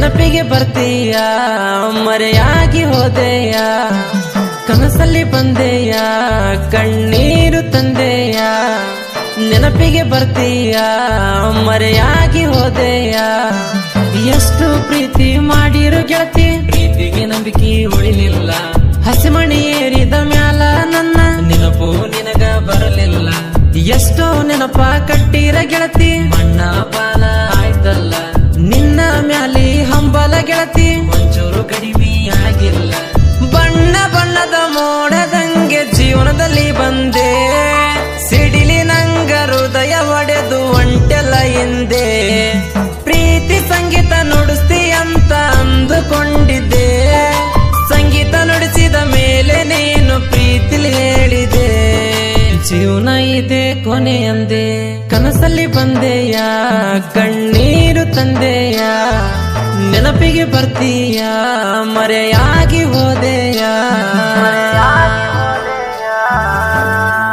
ನೆನಪಿಗೆ ಬರ್ತೀಯ ಮರೆಯಾಗಿ ಹೋದೆಯ ಕನಸಲ್ಲಿ ಬಂದೆಯ ಕಣ್ಣೀರು ತಂದೆಯ ನೆನಪಿಗೆ ಬರ್ತೀಯ ಮರೆಯಾಗಿ ಹೋದೆಯ ಎಷ್ಟು ಪ್ರೀತಿ ಮಾಡಿರು ಗೆಳತಿ ಪ್ರೀತಿಗೆ ನಂಬಿಕೆ ಉಳಿಲಿಲ್ಲ ಹಸಿಮಣಿ ಏರಿದ ಮ್ಯಾಲ ನನ್ನ ನೆನಪು ನಿನಗ ಬರಲಿಲ್ಲ ಎಷ್ಟೋ ನೆನಪ ಕಟ್ಟಿರ ಗೆಳತಿ ಮಣ್ಣ ಬಾಲ ಆಯ್ತಲ್ಲ ನಿನ್ನ ಮ್ಯಾಲಿ ಹಂಬಲ ಗೆಳತಿ ಒಂಚೂರು ಕಡಿಮೆ ಆಗಿಲ್ಲ ಬಣ್ಣ ಬಣ್ಣದ ಮೋಡದಂಗೆ ಜೀವನದಲ್ಲಿ ಬಂದೆ ಸಿಡಿಲಿ ನಂಗ ಹೃದಯ ಒಡೆದು ಒಂಟೆಲ್ಲ ಎಂದೆ ಪ್ರೀತಿ ಸಂಗೀತ ನುಡಿಸ್ತಿ ಅಂತ ಅಂದುಕೊಂಡಿದ್ದೆ ಸಂಗೀತ ನುಡಿಸಿದ ಮೇಲೆ ನೀನು ಪ್ರೀತಿಲಿ ಹೇಳಿದೆ ಜೀವನ ಇದೆ ಕೊನೆ ಅಂದೆ ಕನಸಲ್ಲಿ ಬಂದೆಯ ಕಣ್ಣೀರು ತಂದೆಯ ನೆನಪಿಗೆ ಬರ್ತೀಯ ಮರೆಯಾಗಿ ಹೋದೆಯ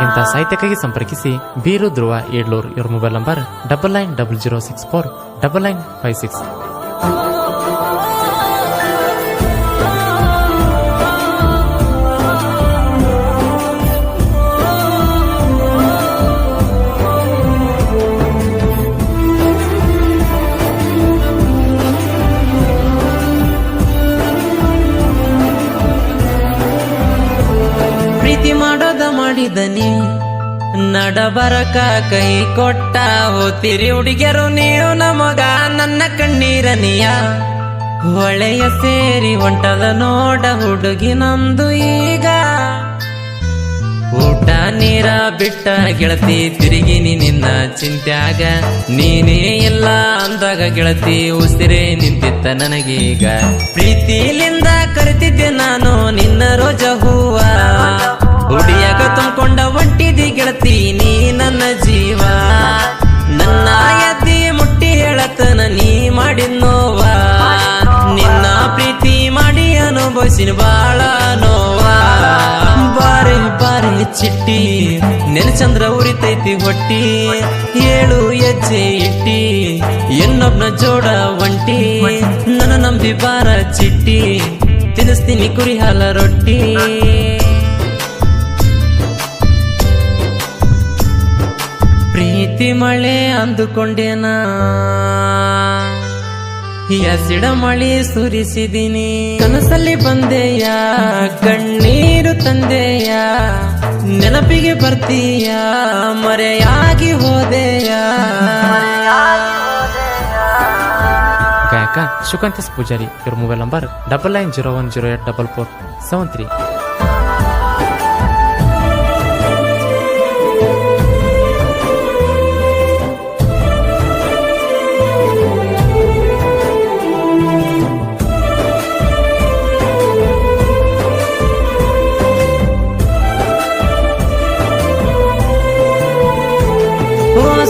ಇಂಥ ಸಾಹಿತ್ಯಕ್ಕಾಗಿ ಸಂಪರ್ಕಿಸಿ ಬೀರು ಧ್ರುವ ಏಡ್ಲೂರ್ ಇವರ ಮೊಬೈಲ್ ನಂಬರ್ 9900649956. ಪ್ರೀತಿ ಮಾಡೋದ ಮಾಡಿದನಿ ನಡಬರಕ ಕೈ ಕೊಟ್ಟ ಹೋತಿರಿ ಹುಡುಗಿಯರು ನೀವು ನಮಗ ನನ್ನ ಕಣ್ಣೀರನಿಯ ಹೊಳೆಯ ಸೇರಿ ಹೊಂಟದ ನೋಡ ಹುಡುಗಿ ನಂದು ಈಗ ಊಟ ನೀರ ಬಿಟ್ಟ ಗೆಳತಿ ತಿರುಗಿನಿ ನಿನ್ನ ಚಿಂತ್ಯಾಗ ನೀನೇ ಇಲ್ಲ ಅಂದಾಗ ಗೆಳತಿ ಉಸಿರೇ ನಿಂತಿತ್ತ ನನಗೀಗ ಪ್ರೀತಿಲಿಂದ ಕರಿತಿದ್ದೆ ನಾನು ನಿನ್ನ ರೋಜ ಹೂವ ಹುಡಿಯಾಗ ತುಂಬಿಕೊಂಡ ಹೊಂಟಿದಿ ಗೆಳತಿ ನೀ ನನ್ನ ಜೀವ ನನ್ನ ಎದ್ದಿ ಮುಟ್ಟಿ ಹೇಳತನ ನೀ ಮಾಡಿದ ನೋವ ನಿನ್ನ ಪ್ರೀತಿ ಮಾಡಿ ಅನುಭವಿಸಿನ ಬಾಳ ನೋವಾ ಬಾರೆ ಬಾರೆ ಚಿಟ್ಟಿ ನೆನಚಂದ್ರ ಉರಿತೈತಿ ಹೊಟ್ಟಿ 7 ಹೆಜ್ಜೆ ಇಟ್ಟಿ ಇನ್ನೊಬ್ನ ಜೋಡ ಒಂಟಿ ನನ್ನ ನಂಬಿ ಬಾರ ಚಿಟ್ಟಿ ತಿನ್ನಿಸ್ತೀನಿ ಕುರಿ ಹಾಲ ರೊಟ್ಟಿ ಪ್ರೀತಿ ಮಳೆ ಅಂದುಕೊಂಡೇನಾ ಹಸಿಡ ಮಳಿ ಸುರಿಸಿದಿನಿ ಕನಸಲ್ಲಿ ಬಂದೆಯ ಕಣ್ಣೀರು ತಂದೆಯ ನೆನಪಿಗೆ ಬರ್ತೀಯ ಮರೆಯಾಗಿ ಹೋದೆಯ ಗಾಯಕ ಶುಕಾಂತಸ್ ಪೂಜಾರಿ ಇವರ ಮೊಬೈಲ್ ನಂಬರ್ 9901084473.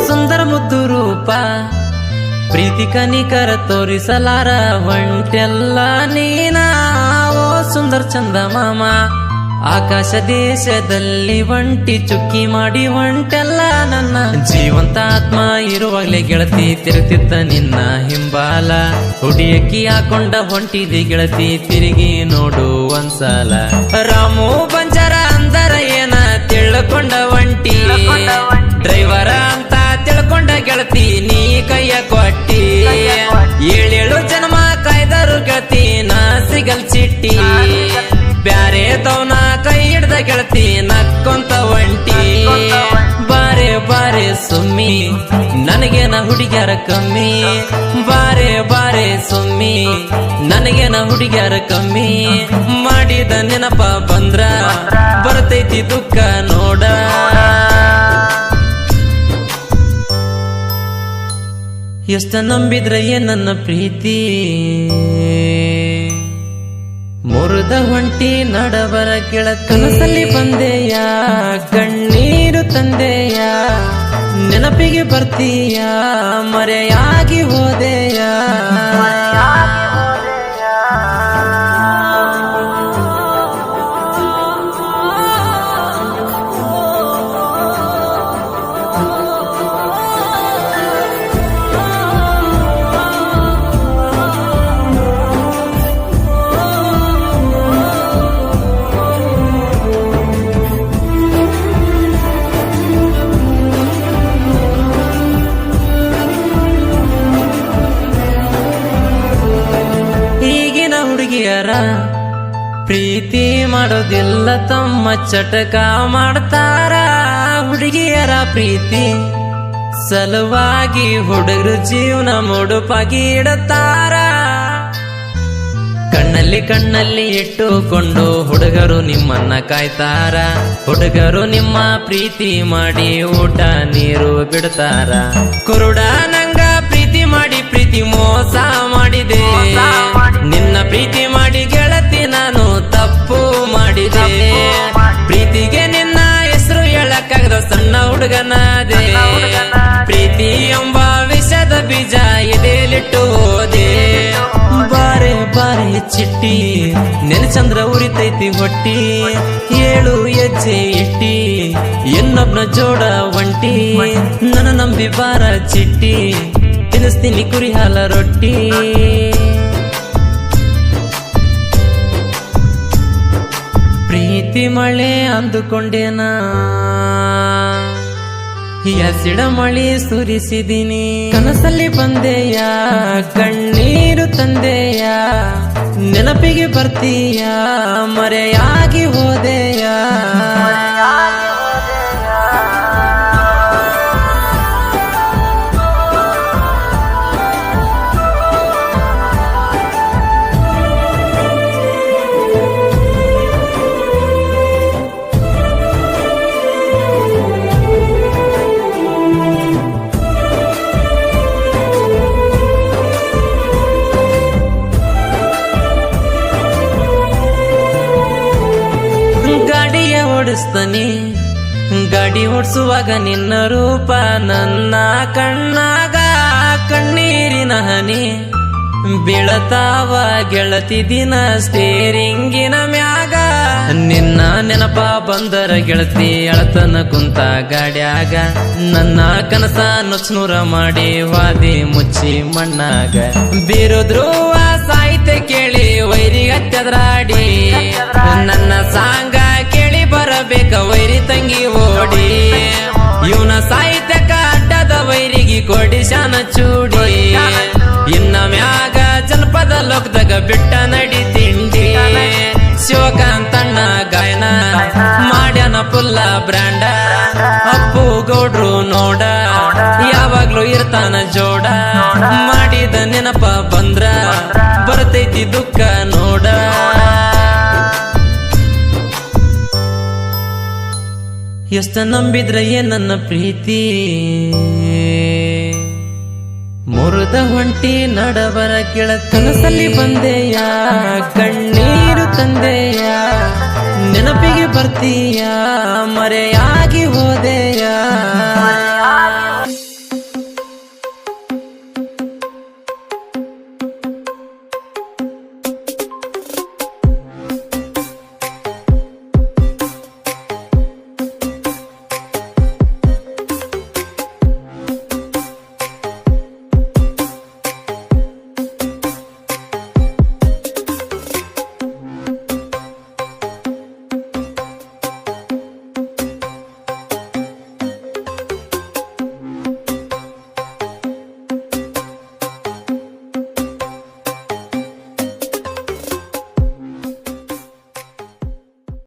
ಸುಂದರ ಮುದ್ದು ರೂಪ ಪ್ರೀತಿ ಕನಿಕರ ತೋರಿಸಲಾರ ಹೊಂಟೆಲ್ಲ ನೀನ ಓ ಸುಂದರ ಚಂದ ಮಾಮ ಆಕಾಶ ದೇಶದಲ್ಲಿ ಒಂಟಿ ಚುಕ್ಕಿ ಮಾಡಿ ಹೊಂಟೆಲ್ಲ ನನ್ನ ಜೀವಂತ ಆತ್ಮ ಇರುವಾಗಲೇ ಗೆಳತಿ ತಿರುತ್ತಿದ್ದ ನಿನ್ನ ಹಿಂಬಾಲ ಹುಡಿಯಕ್ಕಿ ಹಾಕೊಂಡ ಹೊಂಟಿದಿ ಗೆಳತಿ ತಿರುಗಿ ನೋಡು ಒಂದ್ಸಲ ರಾಮು ಬಂಜಾರ ಅಂದರ ಏನ ತಿಳ್ಕೊಂಡ ಒಂಟಿ ಡ್ರೈವರ ಅಂತ ತಿಳ್ಕೊಂಡ ಗೆಳತಿ ನೀ ಕೈಯ ಕೊಟ್ಟಿ 7 ಜನ್ಮ ಕಾಯ್ದರು ಗೆಳತಿ ನಾ ಸಿಗಲ್ ಚಿಟ್ಟಿ ಬ್ಯಾರೆ ತವನ ಕೈ ಹಿಡ್ದ ಗೆಳತಿ ನಕ್ಕೊಂತ ಒಂಟಿ ಬಾರೆ ಬಾರೆ ಸುಮ್ಮಿ ನನಗೇನ ಹುಡುಗ್ಯಾರ ಕಮ್ಮಿ ಬಾರೆ ಬಾರೆ ಸುಮ್ಮಿ ನನಗೇನ ಹುಡುಗ್ಯಾರ ಕಮ್ಮಿ ಮಾಡಿದ ನೆನಪ ಬಂದ್ರ ಬರ್ತೈತಿ ದುಃಖ ನೋಡ ಎಷ್ಟ ನಂಬಿದ್ರ ನನ್ನ ಪ್ರೀತಿ ಮುರಿದ ಹೊಂಟಿ ನಡಬರ ಗೆಳ ಕನಸಲ್ಲಿ ಬಂದೆಯ ಕಣ್ಣೀರು ತಂದೆಯ ನೆನಪಿಗೆ ಬರ್ತೀಯ ಮರೆಯಾಗಿ ಹೋದೆಯ ಹುಡುಗಿಯರ ಪ್ರೀತಿ ಮಾಡೋದಿಲ್ಲ ತಮ್ಮ ಚಟಕ ಮಾಡ್ತಾರ. ಹುಡುಗಿಯರ ಪ್ರೀತಿ ಸಲುವಾಗಿ ಹುಡುಗರು ಜೀವನ ಮುಡುಪಾಗಿ ಇಡುತ್ತಾರ. ಕಣ್ಣಲ್ಲಿ ಇಟ್ಟುಕೊಂಡು ಹುಡುಗರು ನಿಮ್ಮನ್ನ ಕಾಯ್ತಾರ. ಹುಡುಗರು ನಿಮ್ಮ ಪ್ರೀತಿ ಮಾಡಿ ಊಟ ನೀರು ಬಿಡ್ತಾರ. ಕುರುಡ ನಂಗ ಪ್ರೀತಿ ಮಾಡಿ ಪ್ರೀತಿ ಮೋಸ ಮಾಡಿದೆ. ನಿನ್ನ ಪ್ರೀತಿ ಮಾಡಿ ಗೆಳತಿ ನಾನು ತಪ್ಪು ಮಾಡಿದೆ. ಪ್ರೀತಿಗೆ ನಿನ್ನ ಹೆಸರು ಹೇಳಕ್ಕಾಗದ ಸಣ್ಣ ಹುಡುಗನಾದೆ. ಪ್ರೀತಿ ಎಂಬ ವಿಷದ ಬೀಜ ಎದೆಲಿಟ್ಟು ಹೋದೆ. ಬಾರೆ ಬಾರೆ ಚಿಟ್ಟಿ ನೆನಚಂದ್ರ ಉರಿತೈತಿ ಹೊಟ್ಟಿ. 7 ಹೆಜ್ಜೆ ಇಟ್ಟಿ ಇನ್ನೊಬ್ನ ಜೋಡ ಒಂಟಿ. ನನ್ನ ನಂಬಿ ಬಾರ ಚಿಟ್ಟಿ ತಿನ್ನಿಸ್ತೀನಿ ಕುರಿ ಹಾಲ ರೊಟ್ಟಿ. ಪ್ರೀತಿ ಮಳೆ ಅಂದುಕೊಂಡೇನ ಹಸಿಡ ಮಳಿ ಸುರಿಸಿದಿನಿ. ಕನಸಲ್ಲಿ ಬಂದೆಯ ಕಣ್ಣೀರು ತಂದೆಯ ನೆನಪಿಗೆ ಬರ್ತೀಯ ಮರೆಯಾಗಿ ಹೋದೆಯ. ಗಾಡಿ ಓಡಿಸುವಾಗ ನಿನ್ನ ರೂಪ ನನ್ನ ಕಣ್ಣಾಗ ಕಣ್ಣೀರಿನ ಹನಿ ಬೀಳತಾವ ಗೆಳತಿ ದಿನ ಸ್ಟೇರಿಂಗಿನ ಮ್ಯಾಗ. ನಿನ್ನ ನೆನಪ ಬಂದರ ಗೆಳತಿ ಅಳತನ ಕುಂತ ಗಾಡ್ಯಾಗ. ನನ್ನ ಕನಸ ನುಚ್ನೂರ ಮಾಡಿ ವಾದಿ ಮುಚ್ಚಿ ಮಣ್ಣಾಗ. ಬೀರುದ್ರುವ ಸಾಹಿತ್ಯ ಕೇಳಿ ವೈರಿ ಹತ್ಯದ್ರಾಡಿ. ನನ್ನ ಸಾಂಗ ಕೇಳಿ ಬರಬೇಕ ವೈರಿ ತಂಗಿ ಓಡಿ. ಇವನ ಸಾಹಿತ್ಯಕ ಅಡ್ಡದ ವೈರಿಗೆ ಕೊಡಿಶಾನ ಚೂಡಿ. ಇನ್ನ ಮ್ಯಾಗ ಜನಪದ ಲೋಕದಾಗ ಬಿಟ್ಟ ನಡಿ ತಿಂಡಿ. ಶಿವಕಾಂತಣ್ಣ ಗಾಯನ ಮಾಡ್ಯಾನ ಪುಲ್ಲ ಬ್ರ್ಯಾಂಡ. ಅಪ್ಪು ಗೌಡ್ರು ನೋಡ ಯಾವಾಗ್ಲೂ ಇರ್ತಾನ ಜೋಡ. ಮಾಡಿದ ನೆನಪ ಬಂದ್ರ ಬರ್ತೈತಿ ದುಃಖ ನೋಡ. ಎಷ್ಟ ನಂಬಿದ್ರ ನನ್ನ ಪ್ರೀತಿ ಮುರಿದ ಹೊಂಟಿ ನಡಬರ ಕೆಳ. ಕನಸಲ್ಲಿ ಬಂದೆಯ ಕಣ್ಣೀರು ತಂದೆಯ ನೆನಪಿಗೆ ಬರ್ತೀಯ ಮರೆಯಾಗಿ ಹೋದೆಯ.